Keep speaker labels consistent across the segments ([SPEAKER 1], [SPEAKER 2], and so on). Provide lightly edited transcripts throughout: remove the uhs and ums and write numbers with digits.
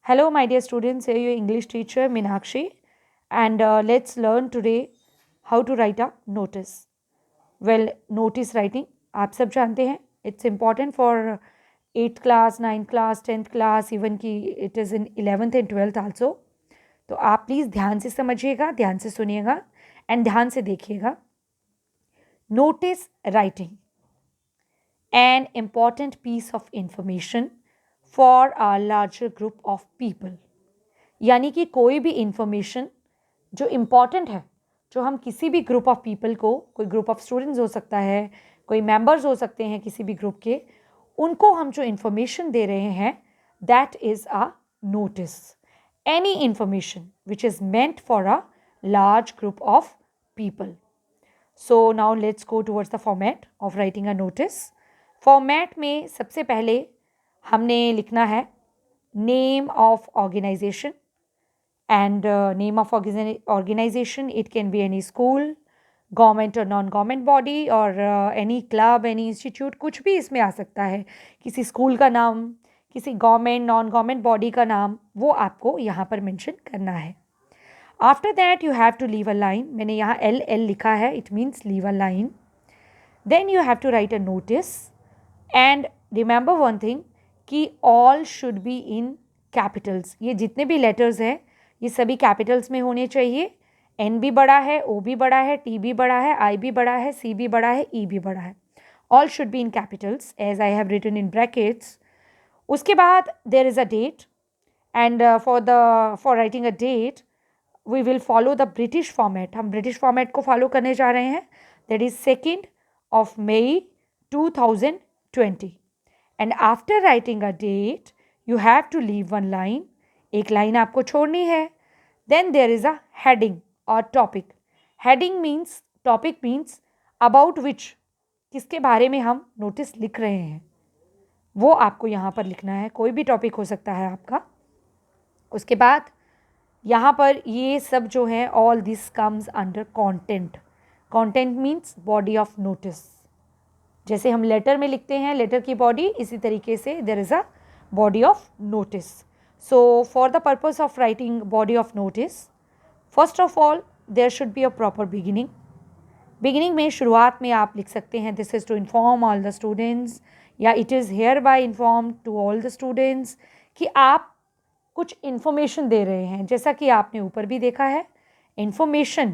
[SPEAKER 1] Hello, my dear students. Here your English teacher Minakshi, and let's learn today how to write a notice. Well, notice writing आप सब जानते हैं. It's important for 8th class, 9th class, 10th class, even कि it is in 11th and 12th also. तो आप please ध्यान से समझिएगा, ध्यान से सुनिएगा एंड ध्यान से देखिएगा. Notice writing, an important piece of information for a larger group of people. यानी कि कोई भी इंफॉर्मेशन जो इम्पॉर्टेंट है, जो हम किसी भी ग्रुप ऑफ पीपल को, कोई ग्रुप ऑफ स्टूडेंट्स हो सकता है, कोई मेंबर्स हो सकते हैं किसी भी ग्रुप के, उनको हम जो इंफॉर्मेशन दे रहे हैं, that is a notice. Any information which is meant for a large group of people. So now let's go towards the format of writing a notice. Format में सबसे पहले हमने लिखना है name of organisation. And name of organization, it can be any school, government or non-government body, or any club, any institute. कुछ भी इसमें आ सकता है. किसी स्कूल का नाम, किसी गवर्नमेंट नॉन गवर्नमेंट बॉडी का नाम, वो आपको यहाँ पर मेंशन करना है. After that you have to leave a line. मैंने यहाँ LL लिखा है, it means leave a line. Then you have to write a notice and remember one thing कि all should be in capitals. ये जितने भी लेटर्स हैं ये सभी कैपिटल्स में होने चाहिए. N भी बड़ा है, O भी बड़ा है, T भी बड़ा है, I भी बड़ा है, C भी बड़ा है, E भी बड़ा है. All should be in capitals as I have written in brackets. उसके बाद there is a date, and for writing a date we will follow the British format. हम British format को follow करने जा रहे हैं. That is 2nd of May 2020. And after writing a date you have to leave one line. एक line आपको छोड़नी है. Then there is a heading और topic. Heading means, topic means about which, किसके बारे में हम नोटिस लिख रहे हैं, वो आपको यहाँ पर लिखना है. कोई भी टॉपिक हो सकता है आपका. उसके बाद यहाँ पर ये सब जो है, all this comes under content. Content means body of notice. जैसे हम लेटर में लिखते हैं लेटर की बॉडी, इसी तरीके से there is a body of notice. So for the purpose of writing body of notice, first of all there should be a proper beginning. Beginning में, शुरुआत में आप लिख सकते हैं this is to inform all the students, या it is hereby informed to all the students, कि आप कुछ information दे रहे हैं. जैसा कि आपने ऊपर भी देखा है information,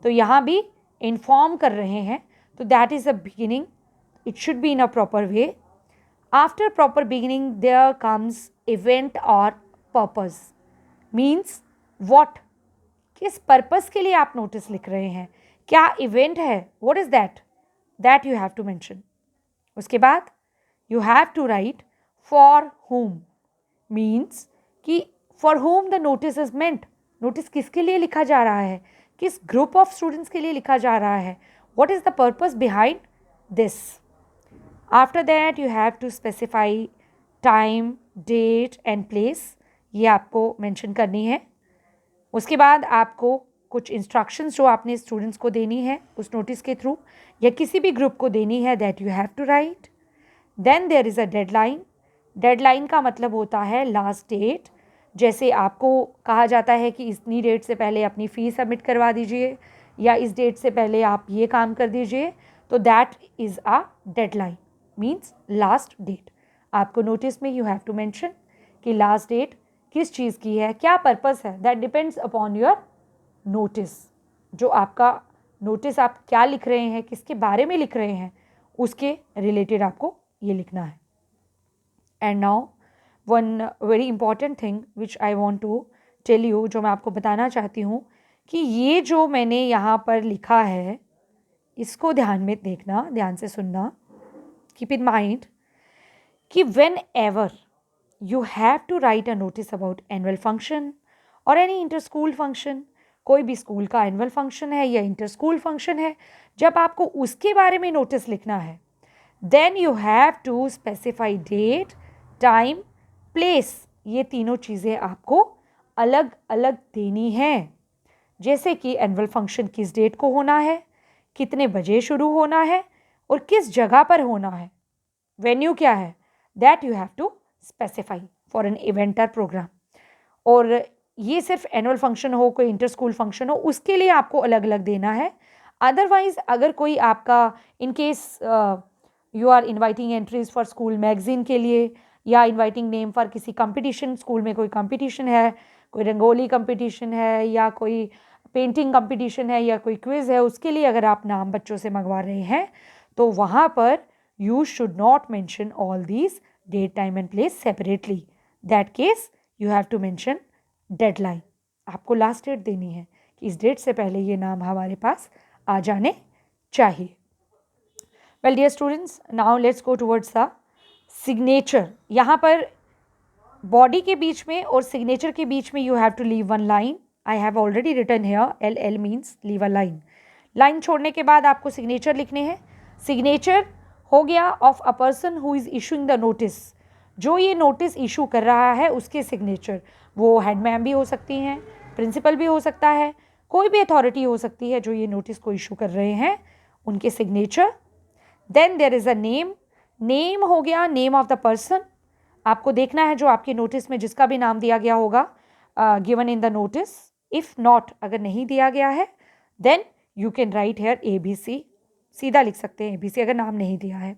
[SPEAKER 1] तो यहाँ भी inform कर रहे हैं, तो that is a beginning. It should be in a proper way. After proper beginning there comes event or purpose. Means what, किस पर्पस के लिए आप नोटिस लिख रहे हैं, क्या इवेंट है, what is that, that you have to mention. उसके बाद you have to write for whom. Means कि for whom the notice is meant. Notice किसके लिए लिखा जा रहा है, किस ग्रुप ऑफ स्टूडेंट्स के लिए लिखा जा रहा है, what is the purpose behind this. After that you have to specify time, date and place. ये आपको मेंशन करनी है. उसके बाद आपको कुछ इंस्ट्रक्शंस जो आपने स्टूडेंट्स को देनी है उस नोटिस के थ्रू, या किसी भी ग्रुप को देनी है, that you have to write. Then there is a deadline. Deadline का मतलब होता है लास्ट डेट. जैसे आपको कहा जाता है कि इतनी डेट से पहले अपनी फ़ीस सबमिट करवा दीजिए, या इस डेट से पहले आप ये काम कर दीजिए, तो that is a deadline, means last date. आपको नोटिस में यू हैव टू मेंशन कि लास्ट डेट किस चीज़ की है, क्या पर्पस है, that depends upon your notice. जो आपका नोटिस आप क्या लिख रहे हैं, किसके बारे में लिख रहे हैं, उसके रिलेटेड आपको ये लिखना है. And now one very important thing which I want to tell you, जो मैं आपको बताना चाहती हूँ कि ये जो मैंने यहाँ पर लिखा है इसको ध्यान में देखना, ध्यान से सुनना. कीप इन माइंड कि when ever you have to write a notice about annual function or any inter school function. कोई भी स्कूल का एनुअल फंक्शन है या इंटर स्कूल फंक्शन है, जब आपको उसके बारे में नोटिस लिखना है, then you have to specify date, time, place. ये तीनों चीज़ें आपको अलग अलग देनी हैं. जैसे कि एनुअल फंक्शन किस डेट को होना है, कितने बजे शुरू होना है और किस जगह पर होना है, वेन्यू क्या है, that you have to specify for an event or program. और ये सिर्फ एनुअल फंक्शन हो, कोई इंटर स्कूल फंक्शन हो, उसके लिए आपको अलग अलग देना है। अदरवाइज अगर कोई आपका in case you are inviting entries for school magazine के लिए, या इनवाइटिंग नेम फॉर किसी कंपटीशन, स्कूल में कोई कंपटीशन है, कोई रंगोली कंपटीशन है या कोई पेंटिंग कंपटीशन है या कोई क्विज़ है, उसके लिए अगर आप नाम बच्चों से मंगवा रहे हैं तो वहाँ पर you should not mention all these date time and place separately. That case you have to mention deadline. आपको लास्ट डेट देनी है कि इस डेट से पहले ये नाम हमारे पास आ जाने चाहिए। Well dear students, now let's go towards the signature. यहाँ पर बॉडी के बीच में और सिग्नेचर के बीच में you have to leave one line. I have already written here LL means leave a line. Line छोड़ने के बाद आपको सिग्नेचर लिखने हैं। सिग्नेचर हो गया of a person who is issuing the notice. जो ये नोटिस इशू कर रहा है उसके सिग्नेचर, वो हेड मैम भी हो सकती हैं, प्रिंसिपल भी हो सकता है, कोई भी अथॉरिटी हो सकती है जो ये नोटिस को इशू कर रहे हैं, उनके signature. Then there is a name. Name हो गया नेम ऑफ द पर्सन। आपको देखना है जो आपके नोटिस में जिसका भी नाम दिया गया होगा given in the notice. If not, अगर नहीं दिया गया है, then you can write here ABC, सीधा लिख सकते हैं ABC अगर नाम नहीं दिया है।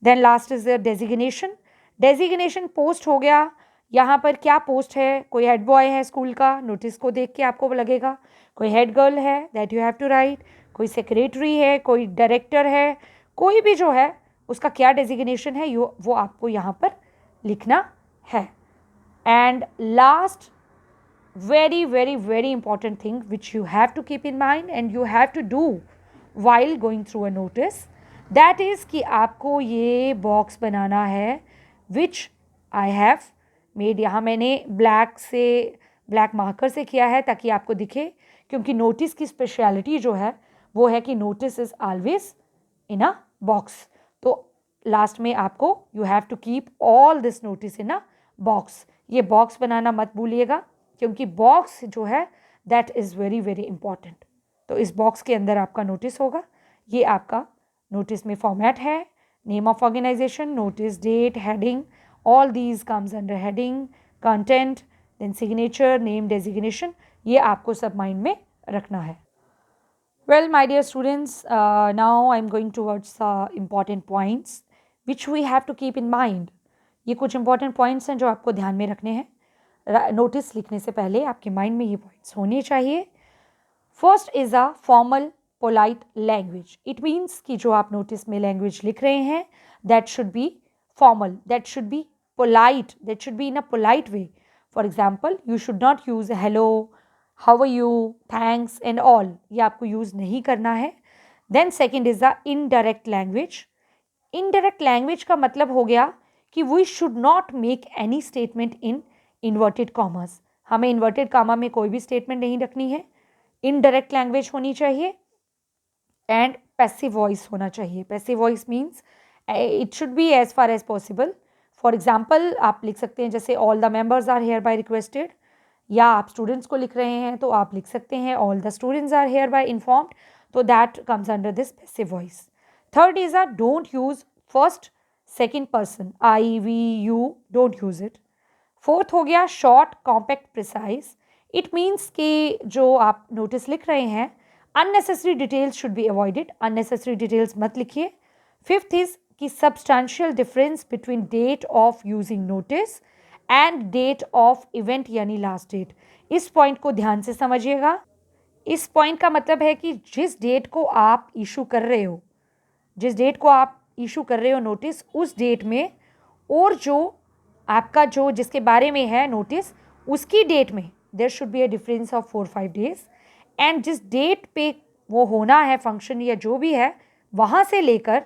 [SPEAKER 1] Then last is the designation. Designation post हो गया। यहाँ पर क्या पोस्ट है, कोई हेड बॉय है स्कूल का, नोटिस को देख के आपको लगेगा, कोई हेड गर्ल है, that you have to write, कोई सेक्रेटरी है, कोई डायरेक्टर है, कोई भी जो है उसका क्या डेजिग्नेशन है वो आपको यहाँ पर लिखना है। And last very very very important thing which you have to keep in mind and you have to do while going through a notice, that is कि आपको ये बॉक्स बनाना है which I have made। यहाँ मैंने black marker से किया है ताकि आपको दिखे, क्योंकि नोटिस की स्पेशलिटी जो है वो है कि notice is always in a box. तो लास्ट में आपको you have to keep all this notice in a box. ये बॉक्स बनाना मत भूलिएगा, क्योंकि बॉक्स जो है that is very very important. तो इस बॉक्स के अंदर आपका नोटिस होगा। ये आपका नोटिस में फॉर्मेट है, name of organisation, notice date, heading, all these comes under heading, content, then signature, name, designation. ये आपको सब माइंड में रखना है। Well my dear students, now I am going towards the important points which we have to keep in mind. ये कुछ important points हैं जो आपको ध्यान में रखने हैं। नोटिस लिखने से पहले आपके माइंड में ये पॉइंट्स होने चाहिए। First is a formal polite language. It means कि जो आप नोटिस में लैंग्वेज लिख रहे हैं that should be formal, that should be polite, that should be in a polite way. For example, you should not use hello, how are you, thanks and all, ये आपको use नहीं करना है। Then second is the indirect language. Indirect language का मतलब हो गया कि we should not make any statement in inverted commas. हमें इन्वर्टेड कामा में कोई भी स्टेटमेंट नहीं रखनी है। इनडायरेक्ट लैंग्वेज होनी चाहिए एंड पैसिव वॉइस होना चाहिए। Passive voice means it should be as far as possible. For example आप लिख सकते हैं जैसे all the members are hereby requested, या आप स्टूडेंट्स को लिख रहे हैं तो आप लिख सकते हैं all the students are hereby informed, तो that comes under this passive voice. Third is a don't use first second person, I we you, don't use it. Fourth हो गया short compact precise. It means कि जो आप notice लिख रहे हैं unnecessary details should be avoided, unnecessary details मत लिखिए। फिफ्थ इज कि substantial difference between date of using notice and date of event यानी लास्ट डेट। इस पॉइंट को ध्यान से समझिएगा। इस पॉइंट का मतलब है कि जिस डेट को आप इशू कर रहे हो, जिस डेट को आप इशू कर रहे हो नोटिस, उस डेट में और जो आपका जो जिसके बारे में है नोटिस उसकी डेट में there should be a difference of 4-5 days. And जिस डेट पे वो होना है फंक्शन या जो भी है, वहाँ से लेकर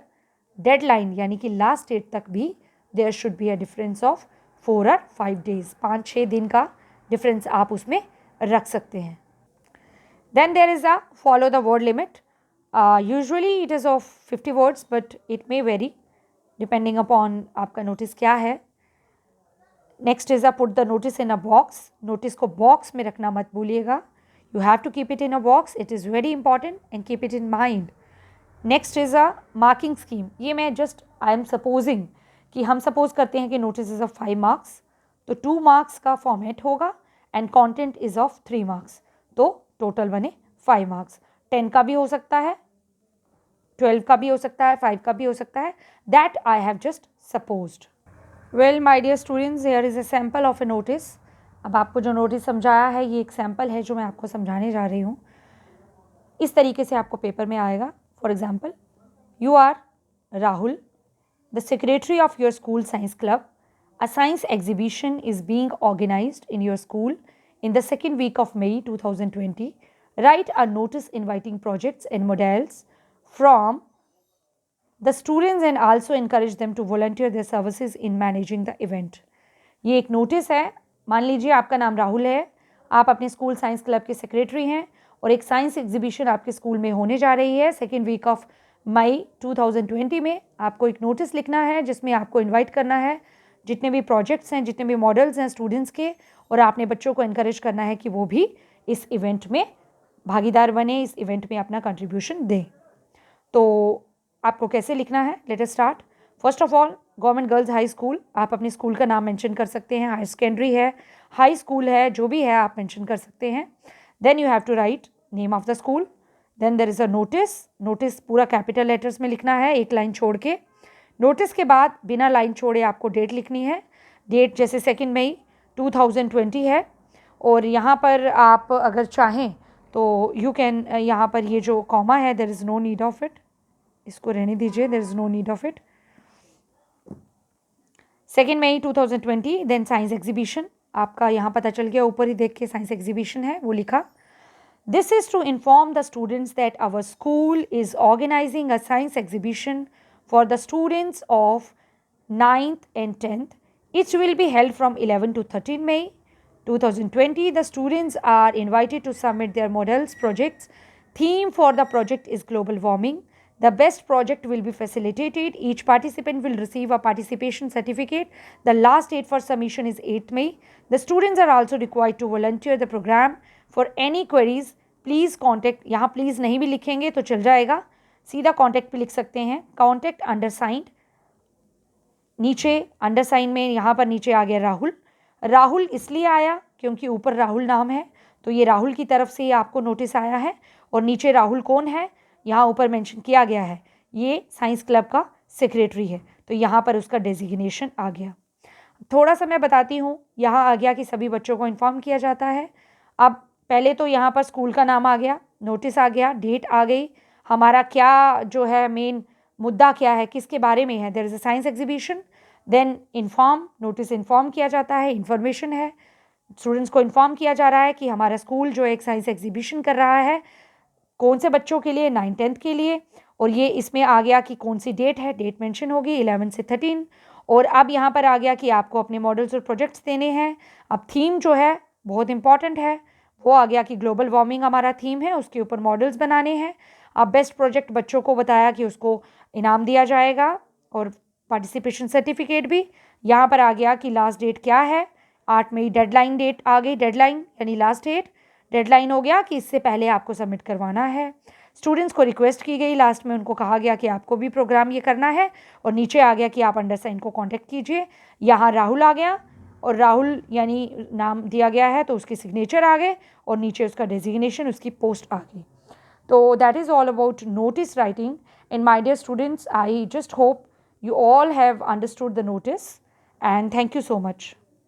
[SPEAKER 1] डेडलाइन यानी कि लास्ट डेट तक भी there should be a difference of 4 और 5 डेज। 5-6 दिन का डिफरेंस आप उसमें रख सकते हैं। Then there is a follow the word limit. Usually it is of 50 words but it may vary depending upon आपका नोटिस क्या है। Next is a put the notice in a box. Notice को box में रखना मत भूलिएगा। You have to keep it in a box, it is very important and keep it in mind. Next is a marking scheme. ये मैं just I am supposing कि हम suppose करते हैं कि नोटिस इज़ अ 5 मार्क्स, तो 2 marks का format होगा and content is of 3 marks, तो टोटल बने 5 मार्क्स। 10 का भी हो सकता है, 12 का भी हो सकता है, 5 का भी हो सकता है, that I have just supposed. Well my dear students, here is a sample of a notice. अब आपको जो नोटिस समझाया है ये एक सैम्पल है जो मैं आपको समझाने जा रही हूँ। इस तरीके से आपको पेपर में आएगा। For example, you are Rahul, the secretary of your school science club. A science exhibition is being organized in your school in the second week of May 2020. Write a notice inviting projects and models from the students and also encourage them to volunteer their services in managing the event. ये एक notice है। मान लीजिए आपका नाम राहुल है, आप अपने स्कूल साइंस क्लब के सेक्रेटरी हैं और एक साइंस एग्जीबिशन आपके स्कूल में होने जा रही है सेकेंड वीक ऑफ मई 2020 में। आपको एक नोटिस लिखना है जिसमें आपको इन्वाइट करना है जितने भी प्रोजेक्ट्स हैं, जितने भी मॉडल्स हैं स्टूडेंट्स के, और आपने बच्चों को इनकरेज करना है कि वो भी इस इवेंट में भागीदार बने, इस इवेंट में अपना कंट्रीब्यूशन दें। तो आपको कैसे लिखना है, let us start. First of all, government girls high school, आप अपने स्कूल का नाम मेंशन कर सकते हैं, हायर सेकेंडरी है, हाई स्कूल है, जो भी है आप मेंशन कर सकते हैं। Then you have to write name of the school. Then there is a notice. Notice पूरा कैपिटल लेटर्स में लिखना है, एक लाइन छोड़ के। नोटिस के बाद बिना लाइन छोड़े आपको डेट लिखनी है। डेट जैसे 2 मई 2020 है, और यहाँ पर आप अगर चाहें तो यू कैन, यहाँ पर ये जो कॉमा है there is no need of it, इसको रहने दीजिए, there is no need of it. 2 मई 2020, देन साइंस एग्जीबिशन, आपका यहाँ पता चल गया, ऊपर ही देख के साइंस एग्जीबिशन है वो लिखा। This is to inform the students that our school is organizing a science exhibition for the students of 9th and 10th. It will be held from 11 to 13 May 2020. The students are invited to submit their models projects. Theme for the project is global warming. The best project will be facilitated. Each participant will receive a participation certificate. The last date for submission is 8th May. The students are also required to volunteer the program. For any queries, please contact, यहाँ please नहीं भी लिखेंगे तो चल जाएगा, सीधा contact पे लिख सकते हैं, कॉन्टैक्ट अंडरसाइंड, नीचे अंडरसाइन में यहाँ पर नीचे आ गया राहुल। राहुल इसलिए आया क्योंकि ऊपर राहुल नाम है, तो ये राहुल की तरफ से आपको नोटिस आया है, और नीचे राहुल कौन है यहाँ ऊपर मेंशन किया गया है, ये साइंस क्लब का सेक्रेटरी है, तो यहाँ पर उसका डेजिग्नेशन आ गया। थोड़ा सा मैं बताती हूँ, यहाँ आ गया कि सभी बच्चों को इन्फॉर्म किया जाता है। अब पहले तो यहाँ पर स्कूल का नाम आ गया, नोटिस आ गया, डेट आ गई, हमारा क्या जो है मेन मुद्दा क्या है, किसके बारे में है, there is a science exhibition. Then inform, notice inform किया जाता है, इन्फॉर्मेशन है, स्टूडेंट्स को इन्फॉर्म किया जा रहा है कि हमारा स्कूल जो एक साइंस एग्जीबिशन कर रहा है, कौन से बच्चों के लिए, 9th 10th के लिए, और ये इसमें आ गया कि कौन सी डेट है, डेट मेंशन होगी 11 से 13। और अब यहाँ पर आ गया कि आपको अपने मॉडल्स और प्रोजेक्ट्स देने हैं। अब थीम जो है बहुत इंपॉर्टेंट है, वो आ गया कि ग्लोबल वार्मिंग हमारा थीम है, उसके ऊपर मॉडल्स बनाने हैं। अब बेस्ट प्रोजेक्ट बच्चों को बताया कि उसको इनाम दिया जाएगा और पार्टिसिपेशन सर्टिफिकेट भी। यहाँ पर आ गया कि लास्ट डेट क्या है, 8 मई डेडलाइन डेट आ गई, डेडलाइन यानी लास्ट डेट, डेडलाइन हो गया कि इससे पहले आपको सबमिट करवाना है। स्टूडेंट्स को रिक्वेस्ट की गई, लास्ट में उनको कहा गया कि आपको भी प्रोग्राम ये करना है, और नीचे आ गया कि आप अंडरसाइन को कॉन्टैक्ट कीजिए। यहाँ राहुल आ गया, और राहुल यानी नाम दिया गया है तो उसके सिग्नेचर आ गए, और नीचे उसका डेजिग्नेशन, उसकी पोस्ट आ गई। So that is all about notice writing. And my dear students, I just hope you all have understood the notice, and thank you so much.